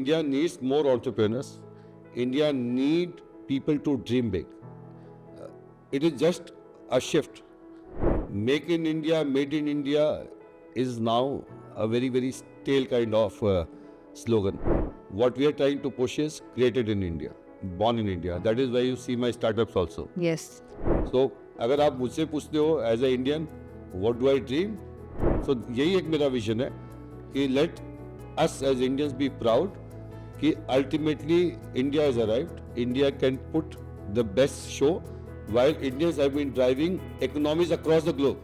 India needs more entrepreneurs. India need people to dream big. It is just a shift. Make in India, made in India is now a very, very stale kind of slogan. What we are trying to push is created in India, born in India. That is why you see my startups also. Yes. So, अगर आप मुझसे पूछते हो as a Indian what do I dream, so यही एक मेरा vision है कि let us as Indians be proud कि ultimately India is arrived, India can put the best show while Indians have been driving economies across the globe.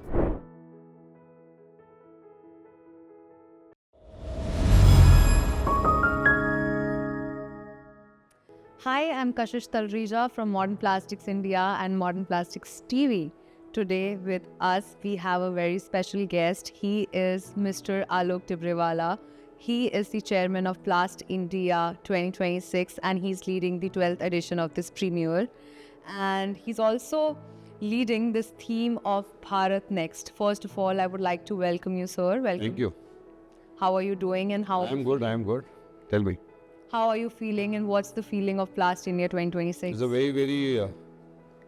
Hi, I'm Kashish Talrija from Modern Plastics India and Modern Plastics TV. Today with us, we have a very special guest. He is Mr. Alok Tibrewala. He is the chairman of Plast India 2026 and he's leading the 12th edition of this premiere. And he's also leading this theme of Bharat Next. First of all, I would like to welcome you, sir. Welcome. Thank you. How are you doing and how I am good. Tell me. How are you feeling and what's the feeling of Plast India 2026? It's a very, very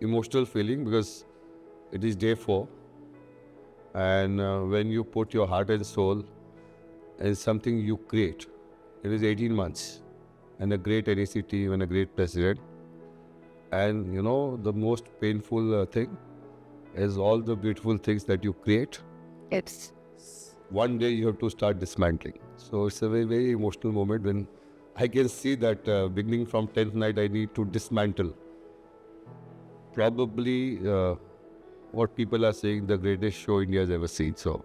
emotional feeling because it is day 4. And when you put your heart and soul in something you create, it is 18 months and a great NEC team and a great president. And you know, the most painful thing is all the beautiful things that you create. It's One day you have to start dismantling. So it's a very, very emotional moment when I can see that beginning from 10th night, I need to dismantle. Probably what people are saying, the greatest show India has ever seen. So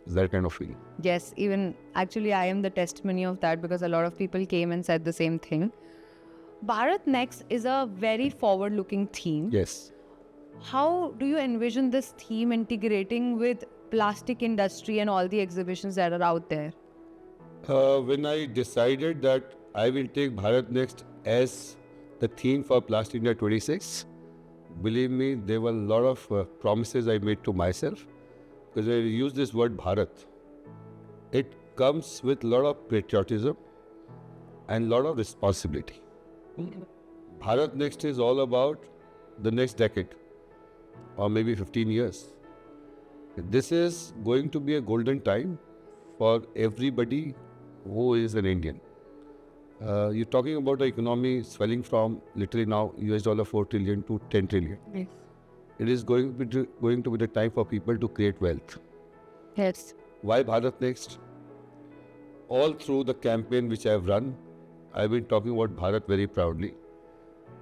it's that kind of feeling. yes, even actually I am the testimony of that because a lot of people came and said the same thing. Bharat Next is a very forward-looking theme. Yes. How do you envision this theme integrating with plastic industry and all the exhibitions that are out there? When I decided that I will take Bharat Next as the theme for Plast India 26, believe me, there were a lot of promises I made to myself because I use this word Bharat. It comes with a lot of patriotism and a lot of responsibility. Bharat Next is all about the next decade or maybe 15 years. This is going to be a golden time for everybody who is an Indian. You're talking about an economy swelling from literally now $4 trillion to 10 trillion. Yes. It is going to be the time for people to create wealth. Yes. Why Bharat Next? All through the campaign which I have run, I've been talking about Bharat very proudly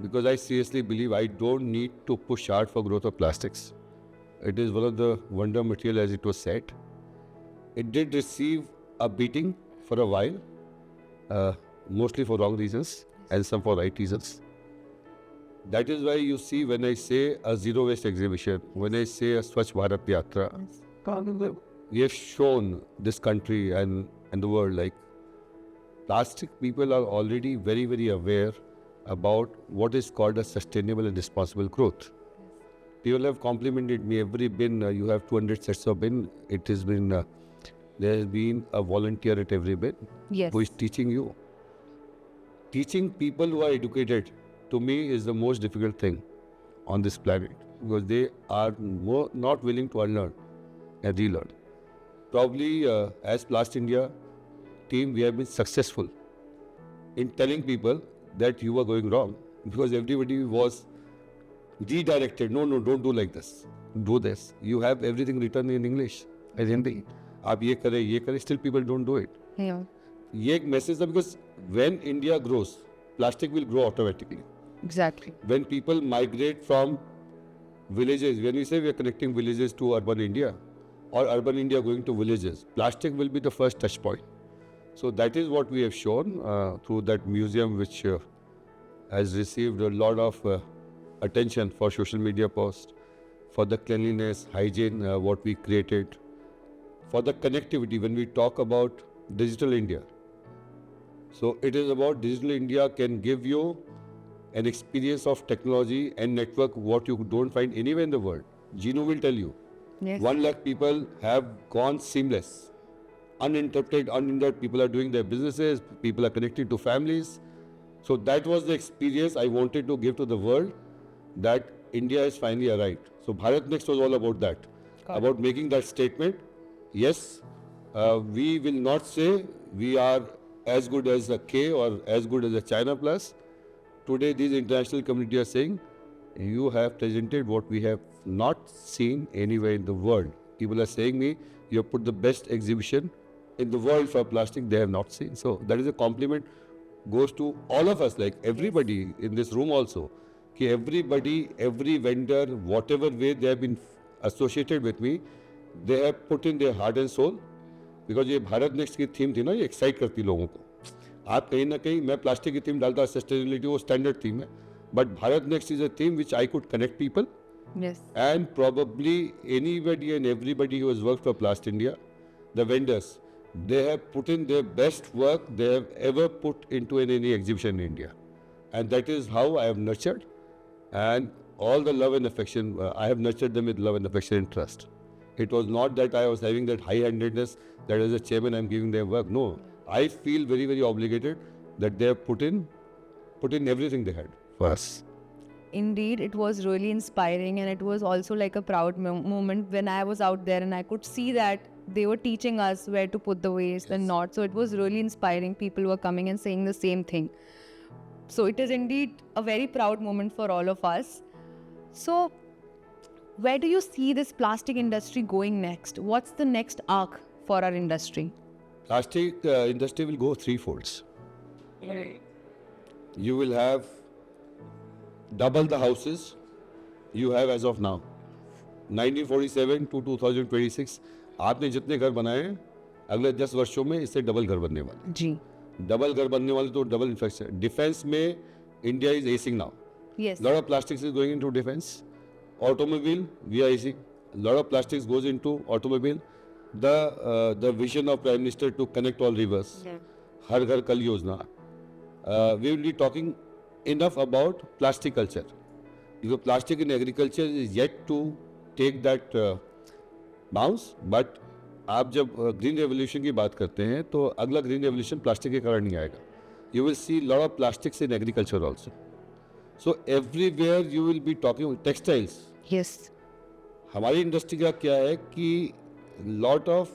because I seriously believe I don't need to push hard for growth of plastics. It is one of the wonder material, as it was said. It did receive a beating for a while, mostly for wrong reasons and some for right reasons. That is why you see when I say a zero waste exhibition, when I say a Swachh Bharat Yatra, we have shown this country and the world like plastic people are already very, very aware about what is called a sustainable and responsible growth. People have complimented me every bin. You have 200 sets of bin. It has been, there has been a volunteer at every bin Yes. who is teaching you. Teaching people who are educated, to me, is the most difficult thing on this planet because they are not willing to unlearn and relearn. Probably as Plast India team, we have been successful in telling people that you are going wrong because everybody was redirected. No, don't do like this. Do this. You have everything written in English as Hindi. आप ये करें, still people don't do it. Yeah. ये एक message है because when India grows, plastic will grow automatically. Exactly. When people migrate from villages, when we say we are connecting villages to urban India or urban India going to villages, plastic will be the first touch point. So that is what we have shown through that museum which has received a lot of attention for social media posts, for the cleanliness, hygiene, what we created, for the connectivity when we talk about digital India. So it is about digital India can give you an experience of technology and network what you don't find anywhere in the world. Gino will tell you. Yes. 1 lakh people have gone seamless. uninterrupted, unhindered. People are doing their businesses. People are connected to families. So that was the experience I wanted to give to the world, that India is finally arrived. So Bharat Next was all about that, about making that statement. Yes, we will not say we are as good as a K or as good as a China Plus. Today, these international community are saying, you have presented what we have not seen anywhere in the world. People are saying me, you have put the best exhibition in the world for plastic they have not seen. So that is a compliment goes to all of us, like everybody in this room also. Ki everybody, every vendor, whatever way they have been associated with me, they have put in their heart and soul. Because ये Bharat next की theme थी ना, ये excite करती लोगों को. आप कहीं ना कहीं, मैं प्लास्टिक की थीम डालता, सस्टेनेबिलिटी वो स्टैंडर्ड थीम है, but Bharat next is a theme which I could connect people. Yes. And probably anybody and everybody who has worked for Plast India, the vendors, they have put in their best work they have ever put into any exhibition in India. And that is how I have nurtured. And all the love and affection, I have nurtured them with love and affection and trust. It was not that I was having that high-handedness that as a chairman I'm giving them work. No, I feel very, very obligated that they have put in everything they had for us. Indeed, it was really inspiring, and it was also like a proud moment when I was out there and I could see that they were teaching us where to put the waste and not. So it was really inspiring. People were coming and saying the same thing. So it is indeed a very proud moment for all of us. So where do you see this plastic industry going next? What's the next arc for our industry? Plastic industry will go threefolds. You will have double the houses you have as of now. 1947 to 2026, आपने जितने घर बनाए हैं, अगले 10 वर्षों में इससे double घर बनने वाले. जी. डबल घर बनने वाले तो डबल इंफ्रास्ट्रक्चर. डिफेंस में India is acing now. Yes. Lot of plastics is going into defense. Automobile, we are acing. Lot of plastics goes into automobile. The vision of Prime Minister to connect all rivers. हर घर कल योजना. We will be talking enough about plastic culture. Because plastic in agriculture is yet to take that bounce. But आप जब green revolution की बात करते हैं तो अगला ग्रीन रेवोल्यूशन प्लास्टिक के कारण नहीं आएगा. You will see lot of plastics in agriculture also. So everywhere you will be talking textiles. Yes. हमारी इंडस्ट्री का क्या है कि lot of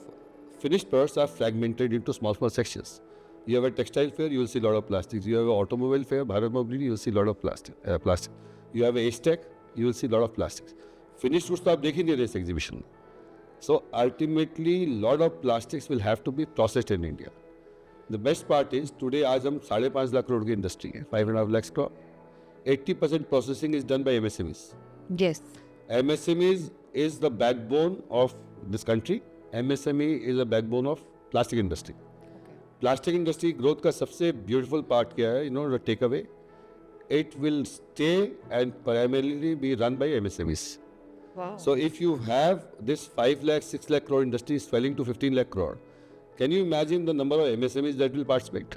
finished products are fragmented into small sections. You have a textile fair, you will see lot of plastics. You have an automobile fair, Bharat Mobility, you will see lot of plastic. You have a H-Tech, you will see lot of plastics. Finished goods तो आप देख ही नहीं रहे इस exhibition में. So ultimately, lot of plastics will have to be processed in India. The best part is today आज हम 5.5 लाख करोड़ की इंडस्ट्री है, 5.5 lakhs crore. 80% processing is done by MSMEs. Yes. MSMEs is the backbone of this country. MSME is a backbone of plastic industry. Plastic industry growth का सबसे beautiful part क्या है? You know the takeaway. It will stay and primarily be run by MSMEs. Wow. So if you have this 5 lakh, 6 lakh crore industry swelling to 15 lakh crore, can you imagine the number of MSMEs that will participate?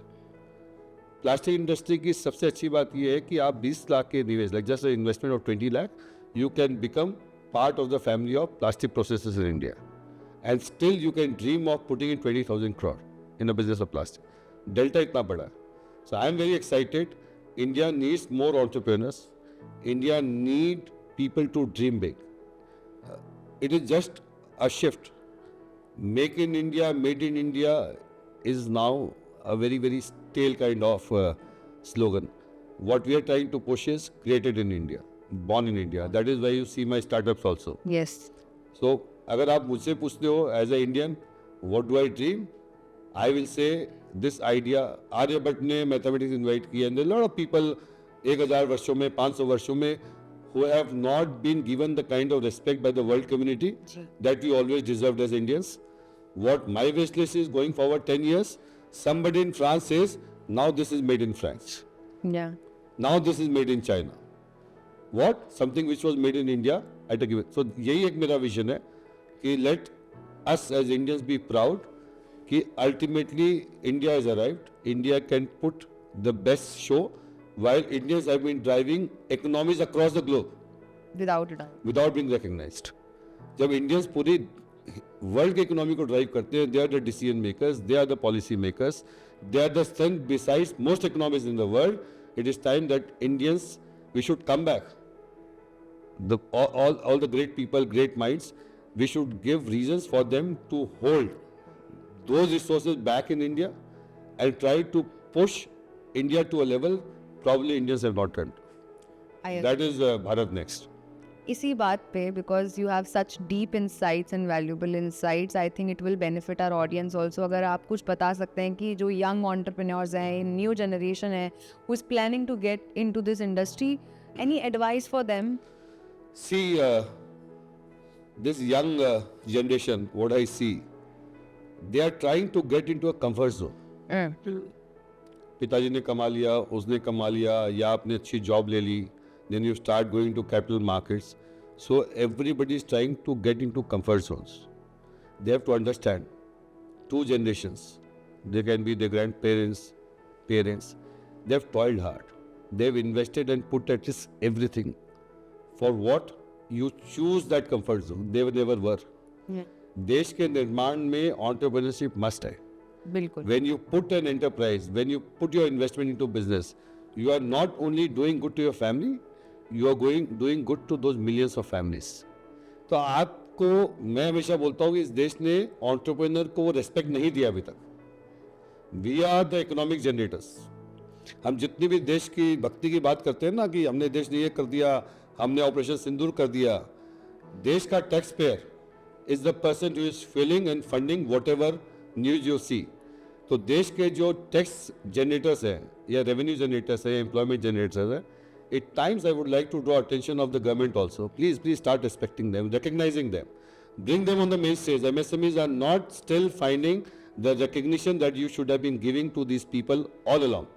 Plastic industry की सबसे अच्छी बात यह है कि आप 20 लाख के निवेश, like just investment of 20 lakh, you can become part of the family of plastic processors in India, and still you can dream of putting in 20,000 crore in a business of plastic. Delta इतना बड़ा है. So I am very excited. India needs more entrepreneurs. India need people to dream big. It is just a shift. Make in India, made in India is now a very, very stale kind of slogan. What we are trying to push is created in India, born in India. That is why you see my startups also. Yes. So, अगर आप मुझसे पूछते हो as a Indian, what do I dream? I will say this idea. Aryabhata ने mathematics invite किया, and a lot of people 1000 वर्षों में, 500 वर्षों में, who have not been given the kind of respect by the world community that we always deserved as Indians. What my wish list is going forward 10 years, somebody in France says, now this is made in France. Yeah. Now this is made in China. What? Something which was made in India, I take it. So यही एक मेरा vision है कि let us as Indians be proud कि ultimately India has arrived. India can put the best show while Indians have been driving economies across the globe Without a doubt. without being recognized. जब Indians पूरी world के economy को drive करते हैं, they are the decision makers, they are the policy makers, they are the strength besides most economies in the world. It is time that Indians we should come back. All the great people, great minds, we should give reasons for them to hold those resources back in India and try to push India to a level probably Indians have not done. I agree. That is Bharat Next. इसी बात पे because you have such deep insights and valuable insights, I think it will benefit our audience also. अगर आप कुछ बता सकते हैं कि जो यंग एंटरप्रेन्योर्स हैं, न्यू जनरेशन है who is planning to get into this industry, any advice for them? See, this young generation, what I see, they are trying to get into a comfort zone. पिताजी ने कमा लिया, उसने कमा लिया, या आपने अच्छी जॉब ले ली, then you start going to capital markets. So everybody is trying to get into comfort zones. They have to understand two generations. They can be their grandparents, parents. They have toiled hard. They have invested and put at risk everything. For what? You choose that comfort zone. They never were. देश के निर्माण में entrepreneurship must है. बिल्कुल. When you put an enterprise, when you put your investment into business, you are not only doing good to your family, you are doing good to those millions of families. तो आपको मैं हमेशा बोलता हूँ कि इस देश ने entrepreneur को वो respect नहीं दिया अभी तक. We are the economic generators. हम जितनी भी देश की भक्ति की बात करते हैं ना कि हमने देश ने ये कर दिया, हमने ऑपरेशन सिंदूर कर दिया, देश का tax payer is the person who is filling and funding whatever news you see. तो देश के जो टैक्स जनरेटर्स हैं या रेवेन्यू जनरेटर्स हैं या एम्प्लॉयमेंट जनरेटर्स हैं, at times I would like to draw attention of the government also. Please start respecting them, recognizing them, bring them on the main stage. MSMEs are not still finding the recognition that you should have been giving to these people all along.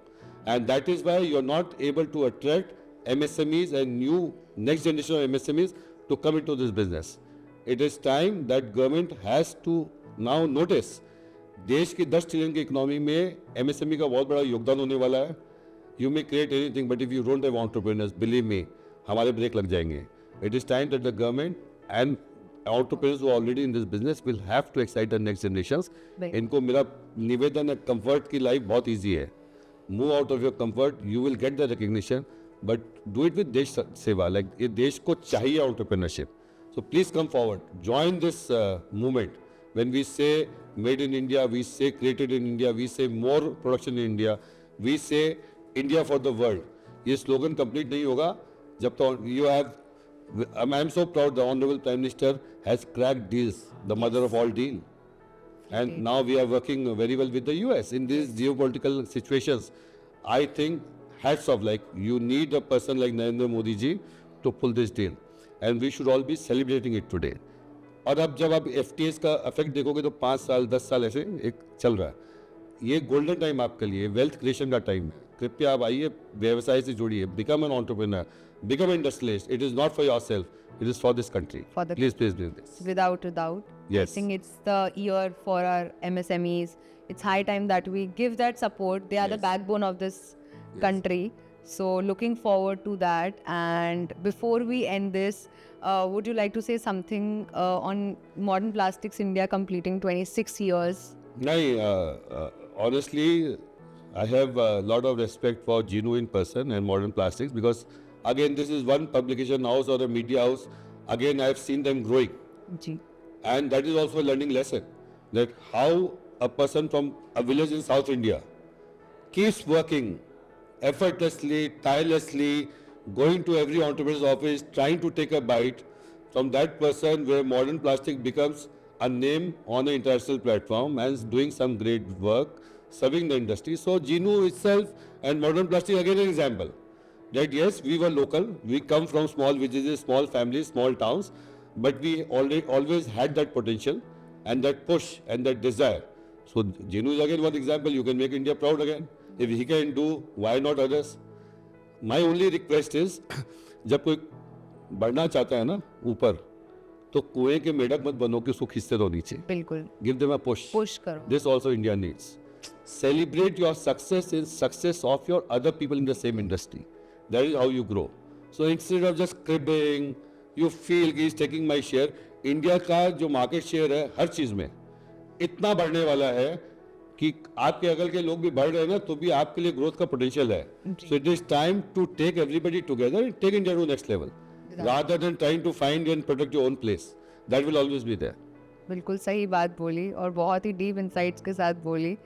And that is why you are not able to attract MSMEs and new next generation of MSMEs to come into this business. It is time that government has to now notice. देश की 10 trillion की economy में MSME का बहुत बड़ा योगदान होने वाला है. You may create anything, but if you don't have entrepreneurs, believe me, हमारे ब्रेक लग जाएंगे. It is time that the government and entrepreneurs who are already in this business will have to excite the next generations. Right. इनको मेरा निवेदन है, comfort की life बहुत easy है. Move out of your comfort, you will get the recognition, but do it with देश सेवा. Like ये देश को चाहिए entrepreneurship. So please come forward, join this movement. When we say made in India, we say created in India, we say more production in India, we say India for the world. ये slogan complete नहीं होगा जब तो you have. I am so proud the Honorable Prime Minister has cracked deals, the mother of all deal. And now we are working very well with the US in these geopolitical situations. I think hats off, like you need a person like Narendra Modi ji to pull this deal. And we should all be celebrating it today. और अब जब आप FTAs का effect देखोगे तो 5 साल 10 साल ऐसे एक चल रहा है. ये गोल्डन टाइम आपके लिए वेल्थ क्रिएशन का टाइम है. कृपया आप आइए, व्यवसाय से जुड़िए, become an entrepreneur, become an industrialist. It is not for yourself, it is for this country. For the please do this. Without a doubt. Yes. I think it's the year for our MSMEs. It's high time that we give that support. They are the Yes. backbone of this country. So looking forward to that. And before we end this, would you like to say something on Modern Plastics India completing 26 years? No, honestly, I have a lot of respect for Genu in person and Modern Plastics because again, this is one publication house or a media house. Again, I have seen them growing. Ji. And that is also a learning lesson. That how a person from a village in South India keeps working effortlessly, tirelessly, going to every entrepreneur's office, trying to take a bite from that person where Modern Plastic becomes a name on an international platform and doing some great work, serving the industry. So Genu itself and Modern Plastic again an example. That yes, we were local, we come from small villages, small families, small towns, but we always had that potential and that push and that desire. So Genu is again one example. You can make India proud again. If he can do, why not others? My only request is, जब कोई बढ़ना चाहता है ना ऊपर, तो कुएं के मेढक मत बनो कि उसको खींचते रहो नीचे. बिल्कुल. Give them a push. Push करो. This also India needs. Celebrate your success in success of your other people in the same industry. That is how you grow. So instead of just cribbing, you feel he is taking my share. India का जो market share है हर चीज़ में इतना बढ़ने वाला है कि आपके अगल के लोग भी बढ़ रहे हैं ना, तो भी आपके लिए ग्रोथ का पोटेंशियल है. So it is time to take everybody together, take India to next level, rather than trying to find and protect your own place. That will always be there. बिल्कुल सही बात बोली और बहुत ही डीप इंसाइट्स के साथ बोली.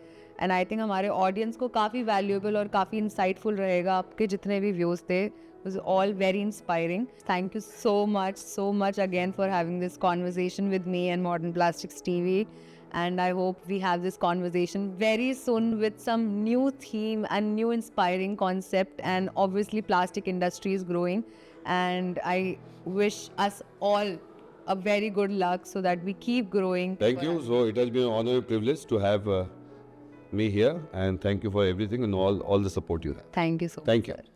एंड आई थिंक हमारे ऑडियंस को काफ़ी वैल्यूएबल और काफ़ी इंसाइटफुल रहेगा. आपके जितने भी व्यूज़ थे was all very inspiring. Thank you so much again for having this conversation with me and Modern Plastics TV. And I hope we have this conversation very soon with some new theme and new inspiring concept. And obviously plastic industry is growing. And I wish us all a very good luck so that we keep growing. Thank you. So it has been an honor and privilege to have me here, and thank you for everything and all the support you have. Thank you so much. Thank you. Sir.